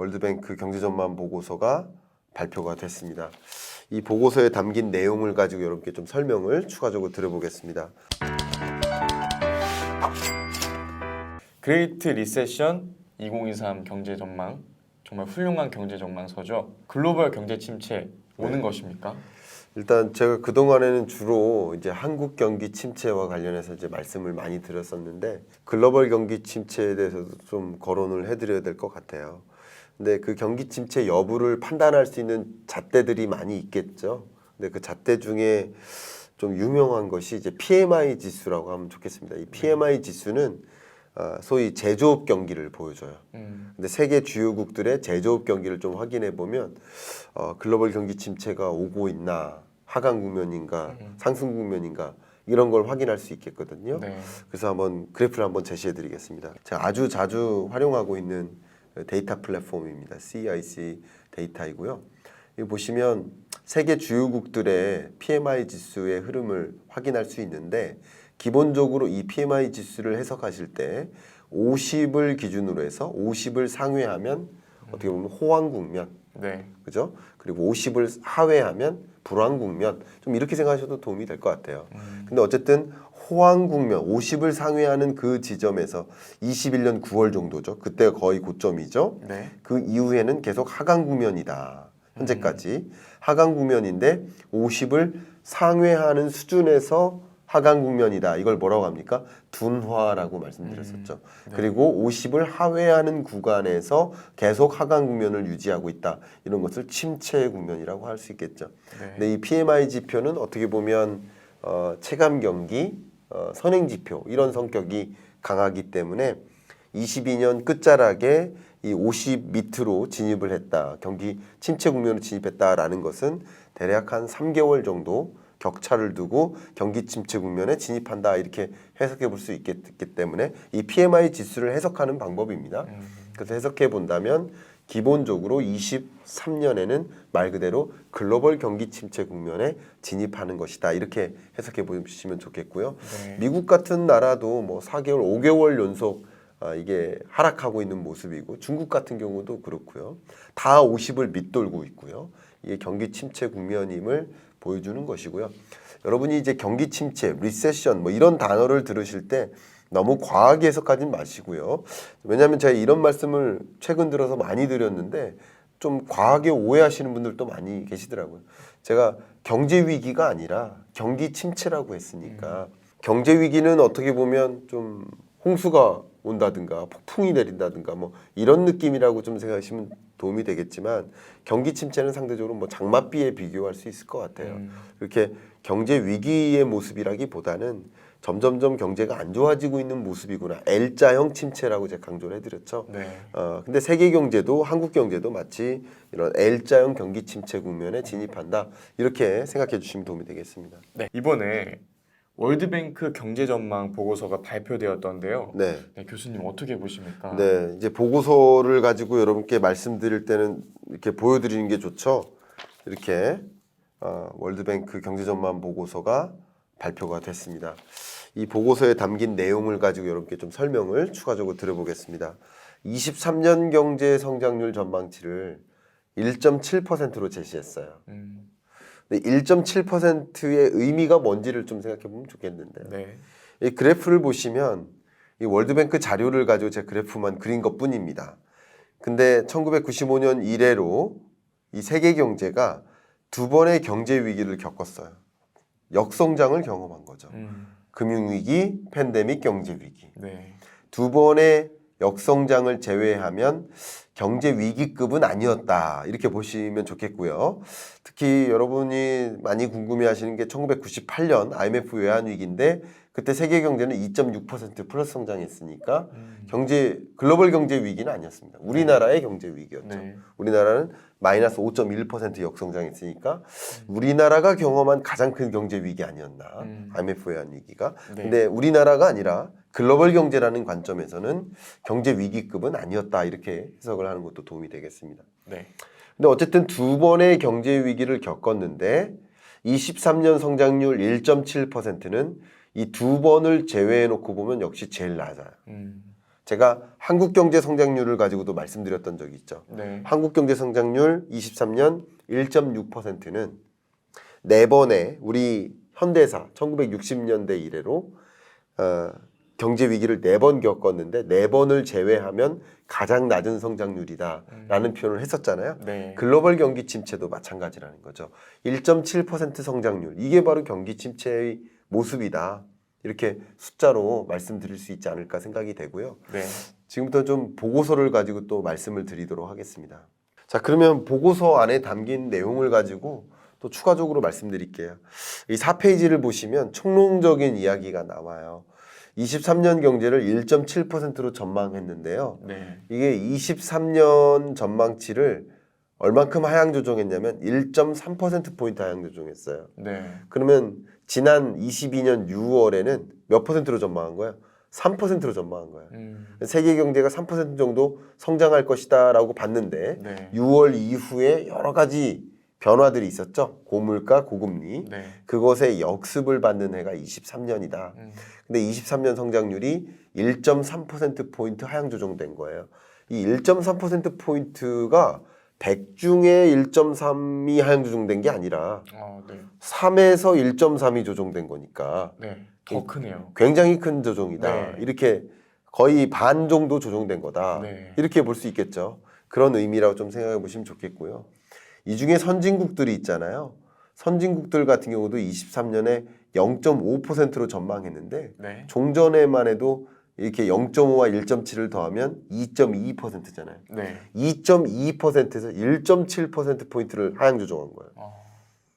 월드뱅크 경제전망 보고서가 발표가 됐습니다. 이 보고서에 담긴 내용을 가지고 여러분께 좀 설명을 추가적으로 드려보겠습니다. 그레이트 리세션 2023 경제 전망, 정말 훌륭한 경제 전망서죠. 글로벌 경제 침체 오는 것입니까? 일단 제가 그동안에는 주로 이제 한국 경기 침체와 관련해서 이제 말씀을 많이 드렸었는데 글로벌 경기 침체에 대해서도 좀 거론을 해드려야 될 것 같아요. 근데 그 경기 침체 여부를 판단할 수 있는 잣대들이 많이 있겠죠. 근데 그 잣대 중에 좀 유명한 것이 이제 PMI 지수라고 하면 좋겠습니다. 이 PMI 지수는 소위 제조업 경기를 보여줘요. 근데 세계 주요국들의 제조업 경기를 좀 확인해 보면 글로벌 경기 침체가 오고 있나, 하강 국면인가, 상승 국면인가 이런 걸 확인할 수 있겠거든요. 네. 그래서 한번 그래프를 한번 제시해 드리겠습니다. 제가 아주 자주 활용하고 있는 데이터 플랫폼입니다. CIC 데이터이고요. 여기 보시면 세계 주요국들의 PMI 지수의 흐름을 확인할 수 있는데 기본적으로 이 PMI 지수를 해석하실 때 50을 기준으로 해서 50을 상회하면 어떻게 보면 호황 국면, 네. 그죠? 그리고 50을 하회하면 불황 국면, 좀 이렇게 생각하셔도 도움이 될 것 같아요. 근데 어쨌든 호황 국면, 50을 상회하는 그 지점에서 21년 9월 정도죠. 그때가 거의 고점이죠. 네. 그 이후에는 계속 하강 국면이다. 현재까지 하강 국면인데 50을 상회하는 수준에서 하강 국면이다. 이걸 뭐라고 합니까? 둔화라고 말씀드렸었죠. 네. 그리고 50을 하회하는 구간에서 계속 하강 국면을 유지하고 있다. 이런 것을 침체 국면이라고 할 수 있겠죠. 네. 근데 이 PMI 지표는 어떻게 보면 체감 경기, 선행 지표 이런 성격이 강하기 때문에 22년 끝자락에 이 50 밑으로 진입을 했다. 경기 침체 국면으로 진입했다라는 것은 대략 한 3개월 정도 격차를 두고 경기 침체 국면에 진입한다 이렇게 해석해 볼 수 있기 때문에 이 PMI 지수를 해석하는 방법입니다. 그래서 해석해 본다면 기본적으로 23년에는 말 그대로 글로벌 경기 침체 국면에 진입하는 것이다 이렇게 해석해 보시면 좋겠고요. 네. 미국 같은 나라도 뭐 4개월, 5개월 연속 이게 하락하고 있는 모습이고 중국 같은 경우도 그렇고요. 다 50을 밑돌고 있고요. 이게 경기 침체 국면임을 보여주는 것이고요. 여러분이 이제 경기 침체, 리세션 뭐 이런 단어를 들으실 때 너무 과하게 해석하진 마시고요. 왜냐하면 제가 이런 말씀을 최근 들어서 많이 드렸는데 좀 과하게 오해하시는 분들도 많이 계시더라고요. 제가 경제 위기가 아니라 경기 침체라고 했으니까 경제 위기는 어떻게 보면 좀 홍수가 온다든가 폭풍이 내린다든가 뭐 이런 느낌이라고 좀 생각하시면 도움이 되겠지만 경기 침체는 상대적으로 뭐 장맛비에 비교할 수 있을 것 같아요. 이렇게 경제 위기의 모습이라기보다는 점점점 경제가 안 좋아지고 있는 모습이구나. L자형 침체라고 제가 강조를 해드렸죠. 네. 근데 세계 경제도 한국 경제도 마치 이런 L자형 경기 침체 국면에 진입한다. 이렇게 생각해 주시면 도움이 되겠습니다. 네. 이번에 월드뱅크 경제 전망 보고서가 발표되었던데요. 네. 네, 교수님 어떻게 보십니까? 네, 이제 보고서를 가지고 여러분께 말씀드릴 때는 이렇게 보여드리는 게 좋죠. 이렇게 월드뱅크 경제전망 보고서가 발표가 됐습니다. 이 보고서에 담긴 내용을 가지고 여러분께 좀 설명을 추가적으로 드려보겠습니다. 23년 경제 성장률 전망치를 1.7%로 제시했어요. 근데 1.7%의 의미가 뭔지를 좀 생각해 보면 좋겠는데요. 네. 이 그래프를 보시면 이 월드뱅크 자료를 가지고 제 그래프만 그린 것뿐입니다. 근데 1995년 이래로 이 세계 경제가 두 번의 경제 위기를 겪었어요. 역성장을 경험한 거죠. 금융위기, 팬데믹, 경제위기. 네. 두 번의 역성장을 제외하면 경제 위기급은 아니었다. 이렇게 보시면 좋겠고요. 특히 여러분이 많이 궁금해하시는 게 1998년 IMF 외환위기인데 그때 세계 경제는 2.6% 플러스 성장했으니까 글로벌 경제 위기는 아니었습니다. 우리나라의 경제 위기였죠. 네. 우리나라는 마이너스 5.1% 역성장했으니까 우리나라가 경험한 가장 큰 경제 위기 아니었나. IMF 외환위기가. 네. 근데 우리나라가 아니라 글로벌 경제라는 관점에서는 경제 위기급은 아니었다. 이렇게 해석을 하는 것도 도움이 되겠습니다. 네. 근데 어쨌든 두 번의 경제 위기를 겪었는데 23년 성장률 1.7%는 이 두 번을 제외해 놓고 보면 역시 제일 낮아요. 제가 한국 경제 성장률을 가지고도 말씀드렸던 적이 있죠. 네. 한국 경제 성장률 23년 1.6%는 네 번의 우리 현대사 1960년대 이래로 경제 위기를 네 번 겪었는데 네 번을 제외하면 가장 낮은 성장률이다라는 표현을 했었잖아요. 네. 글로벌 경기 침체도 마찬가지라는 거죠. 1.7% 성장률, 이게 바로 경기 침체의 모습이다. 이렇게 숫자로 말씀드릴 수 있지 않을까 생각이 되고요. 네. 지금부터 좀 보고서를 가지고 또 말씀을 드리도록 하겠습니다. 자, 그러면 보고서 안에 담긴 내용을 가지고 또 추가적으로 말씀드릴게요. 이 4페이지를 보시면 총론적인 이야기가 나와요. 23년 경제를 1.7%로 전망했는데요. 네. 이게 23년 전망치를 얼만큼 하향 조정했냐면 1.3%포인트 하향 조정했어요. 네. 그러면 지난 22년 6월에는 몇 퍼센트로 전망한 거예요? 3%로 전망한 거예요. 세계 경제가 3% 정도 성장할 것이다라고 봤는데 네. 6월 이후에 여러 가지 변화들이 있었죠. 고물가, 고금리. 네. 그것의 역습을 받는 해가 23년이다. 근데 23년 성장률이 1.3%포인트 하향 조정된 거예요. 이 1.3%포인트가 100 중에 1.3이 하향 조정된 게 아니라 네. 3에서 1.3이 조정된 거니까 네. 더 크네요. 굉장히 큰 조정이다. 네. 이렇게 거의 반 정도 조정된 거다. 네. 이렇게 볼 수 있겠죠. 그런 의미라고 좀 생각해 보시면 좋겠고요. 이 중에 선진국들이 있잖아요. 선진국들 같은 경우도 23년에 0.5%로 전망했는데 네. 종전에만 해도 이렇게 0.5와 1.7을 더하면 2.2%잖아요. 네. 2.2%에서 1.7%포인트를 하향 조정한 거예요.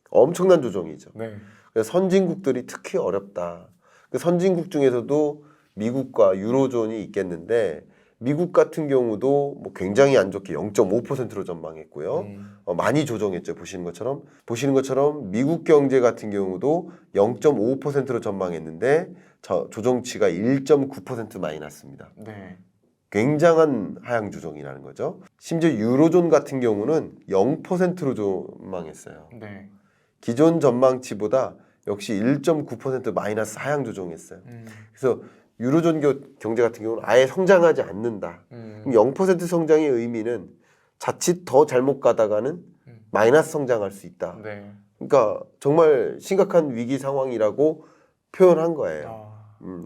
엄청난 조정이죠. 네. 그래서 선진국들이 특히 어렵다. 그 선진국 중에서도 미국과 유로존이 있겠는데 미국 같은 경우도 뭐 굉장히 안 좋게 0.5%로 전망했고요. 많이 조정했죠. 보시는 것처럼 미국 경제 같은 경우도 0.5%로 전망했는데 조정치가 1.9% 마이너스입니다. 네. 굉장한 하향 조정이라는 거죠. 심지어 유로존 같은 경우는 0%로 전망했어요. 네. 기존 전망치보다 역시 1.9% 마이너스 하향 조정했어요. 그래서 유로존 경제 같은 경우는 아예 성장하지 않는다. 그럼 0% 성장의 의미는 자칫 더 잘못 가다가는 마이너스 성장할 수 있다. 네. 그러니까 정말 심각한 위기 상황이라고 표현한 거예요.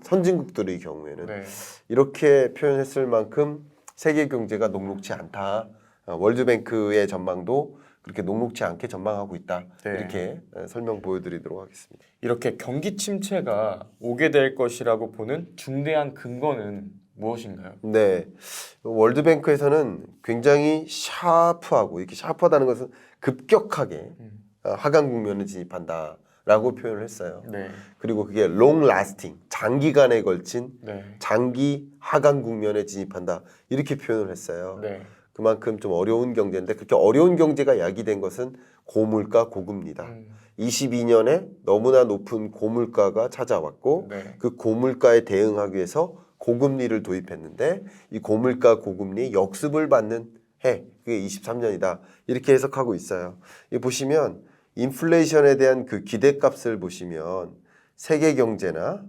선진국들의 경우에는 네. 이렇게 표현했을 만큼 세계 경제가 녹록지 않다. 월드뱅크의 전망도 그렇게 녹록지 않게 전망하고 있다. 네. 이렇게 설명 보여드리도록 하겠습니다. 이렇게 경기 침체가 오게 될 것이라고 보는 중대한 근거는 무엇인가요? 네, 월드뱅크에서는 굉장히 샤프하고 이렇게 샤프하다는 것은 급격하게 하강 국면에 진입한다라고 표현을 했어요. 네. 그리고 그게 long lasting, 장기간에 걸친 네. 장기 하강 국면에 진입한다 이렇게 표현을 했어요. 네. 그만큼 좀 어려운 경제인데 그렇게 어려운 경제가 야기된 것은 고물가, 고금리다. 22년에 너무나 높은 고물가가 찾아왔고 네. 그 고물가에 대응하기 위해서 고금리를 도입했는데 이 고물가, 고금리 역습을 받는 해, 그게 23년이다. 이렇게 해석하고 있어요. 이 보시면 인플레이션에 대한 그 기대값을 보시면 세계 경제나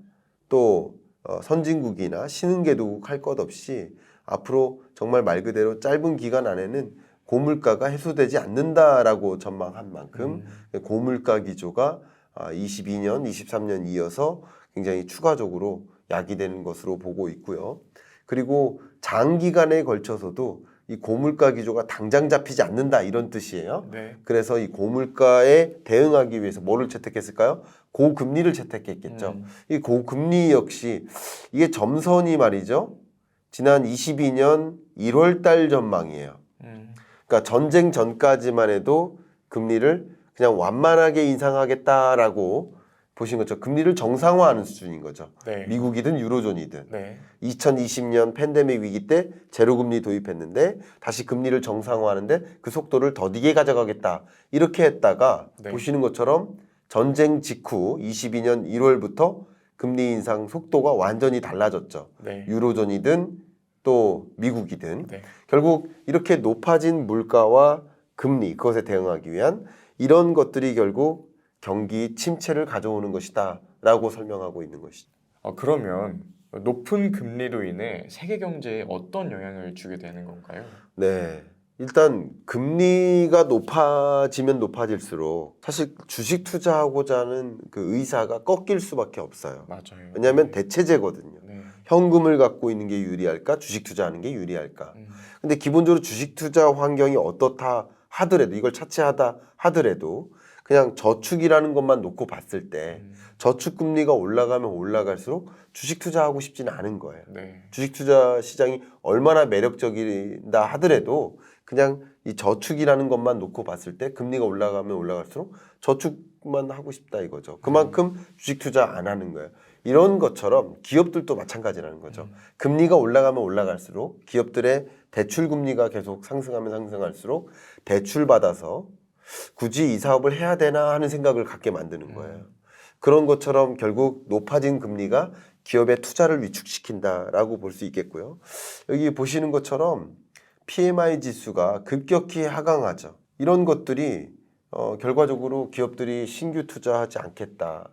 또 선진국이나 신흥개도국 할 것 없이 앞으로 정말 말 그대로 짧은 기간 안에는 고물가가 해소되지 않는다라고 전망한 만큼 고물가 기조가 22년, 23년 이어서 굉장히 추가적으로 야기되는 것으로 보고 있고요. 그리고 장기간에 걸쳐서도 이 고물가 기조가 당장 잡히지 않는다 이런 뜻이에요. 네. 그래서 이 고물가에 대응하기 위해서 뭐를 채택했을까요? 고금리를 채택했겠죠. 이 고금리 역시 이게 점선이 말이죠. 지난 22년 1월 달 전망이에요. 그러니까 전쟁 전까지만 해도 금리를 그냥 완만하게 인상하겠다라고 보신 것처럼 금리를 정상화하는 수준인 거죠. 네. 미국이든 유로존이든. 네. 2020년 팬데믹 위기 때 제로금리 도입했는데 다시 금리를 정상화하는데 그 속도를 더디게 가져가겠다. 이렇게 했다가 네. 보시는 것처럼 전쟁 직후 22년 1월부터 금리 인상 속도가 완전히 달라졌죠. 네. 유로존이든 또 미국이든 네. 결국 이렇게 높아진 물가와 금리 그것에 대응하기 위한 이런 것들이 결국 경기 침체를 가져오는 것이다 라고 설명하고 있는 것이죠. 그러면 높은 금리로 인해 세계 경제에 어떤 영향을 주게 되는 건가요? 네. 일단 금리가 높아지면 높아질수록 사실 주식 투자하고자 하는 그 의사가 꺾일 수밖에 없어요. 맞아요. 왜냐하면 대체제거든요. 네. 현금을 갖고 있는 게 유리할까? 주식 투자하는 게 유리할까? 음. 근데 기본적으로 주식 투자 환경이 어떻다 하더라도 이걸 차치하다 하더라도 그냥 저축이라는 것만 놓고 봤을 때 저축 금리가 올라가면 올라갈수록 주식 투자하고 싶지는 않은 거예요. 네. 주식 투자 시장이 얼마나 매력적이다 하더라도 그냥 이 저축이라는 것만 놓고 봤을 때 금리가 올라가면 올라갈수록 저축만 하고 싶다 이거죠. 그만큼 주식 투자 안 하는 거예요. 이런 것처럼 기업들도 마찬가지라는 거죠. 금리가 올라가면 올라갈수록 기업들의 대출 금리가 계속 상승하면 상승할수록 대출 받아서 굳이 이 사업을 해야 되나 하는 생각을 갖게 만드는 거예요. 그런 것처럼 결국 높아진 금리가 기업의 투자를 위축시킨다라고 볼 수 있겠고요. 여기 보시는 것처럼 PMI 지수가 급격히 하강하죠. 이런 것들이 결과적으로 기업들이 신규 투자하지 않겠다.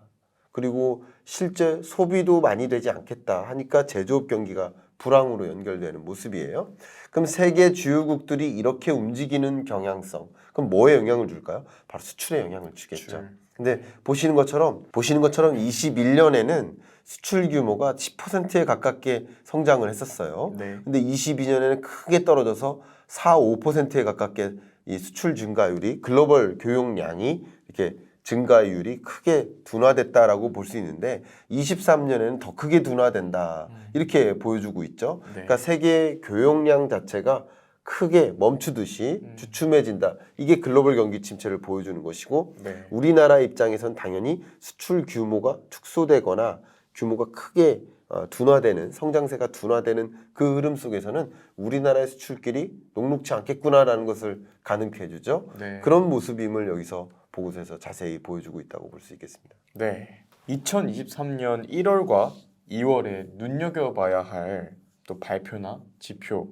그리고 실제 소비도 많이 되지 않겠다 하니까 제조업 경기가 불황으로 연결되는 모습이에요. 그럼 세계 주요국들이 이렇게 움직이는 경향성, 그럼 뭐에 영향을 줄까요? 바로 수출에 영향을 주겠죠. 수출. 근데 보시는 것처럼 21년에는 수출 규모가 10%에 가깝게 성장을 했었어요. 네. 근데 22년에는 크게 떨어져서 4, 5%에 가깝게 이 수출 증가율이 글로벌 교역량이 이렇게 증가율이 크게 둔화됐다라고 볼 수 있는데 23년에는 더 크게 둔화된다 이렇게 보여주고 있죠. 네. 그러니까 세계 교역량 자체가 크게 멈추듯이 주춤해진다. 이게 글로벌 경기 침체를 보여주는 것이고 네. 우리나라 입장에선 당연히 수출 규모가 축소되거나 규모가 크게 둔화되는 성장세가 둔화되는 그 흐름 속에서는 우리나라의 수출길이 녹록지 않겠구나라는 것을 가늠케 해주죠. 네. 그런 모습임을 여기서 보고서에서 자세히 보여주고 있다고 볼 수 있겠습니다. 네. 2023년 1월과 2월에 눈여겨봐야 할 또 발표나 지표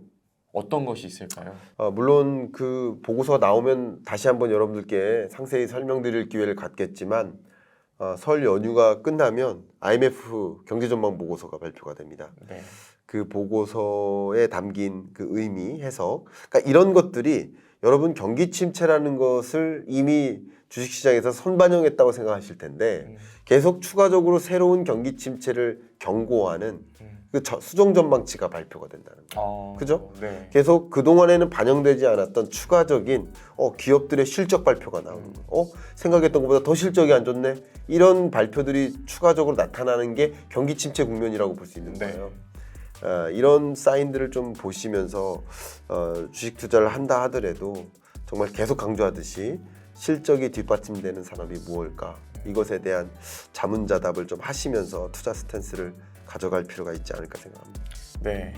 어떤 것이 있을까요? 물론 그 보고서가 나오면 다시 한번 여러분들께 상세히 설명드릴 기회를 갖겠지만 설 연휴가 끝나면 IMF 경제전망 보고서가 발표가 됩니다. 네. 그 보고서에 담긴 그 의미, 해석, 그러니까 이런 것들이 여러분 경기 침체라는 것을 이미 주식시장에서 선반영했다고 생각하실 텐데 계속 추가적으로 새로운 경기 침체를 경고하는 그 수정 전망치가 발표가 된다는 거예요. 그죠? 네. 계속 그동안에는 반영되지 않았던 추가적인 기업들의 실적 발표가 나오는 거예요. 생각했던 것보다 더 실적이 안 좋네. 이런 발표들이 추가적으로 나타나는 게 경기 침체 국면이라고 볼 수 있는 네. 거예요. 이런 사인들을 좀 보시면서 주식 투자를 한다 하더라도 정말 계속 강조하듯이 실적이 뒷받침되는 산업이 무엇일까? 이것에 대한 자문자답을 좀 하시면서 투자 스탠스를 가져갈 필요가 있지 않을까 생각합니다. 네.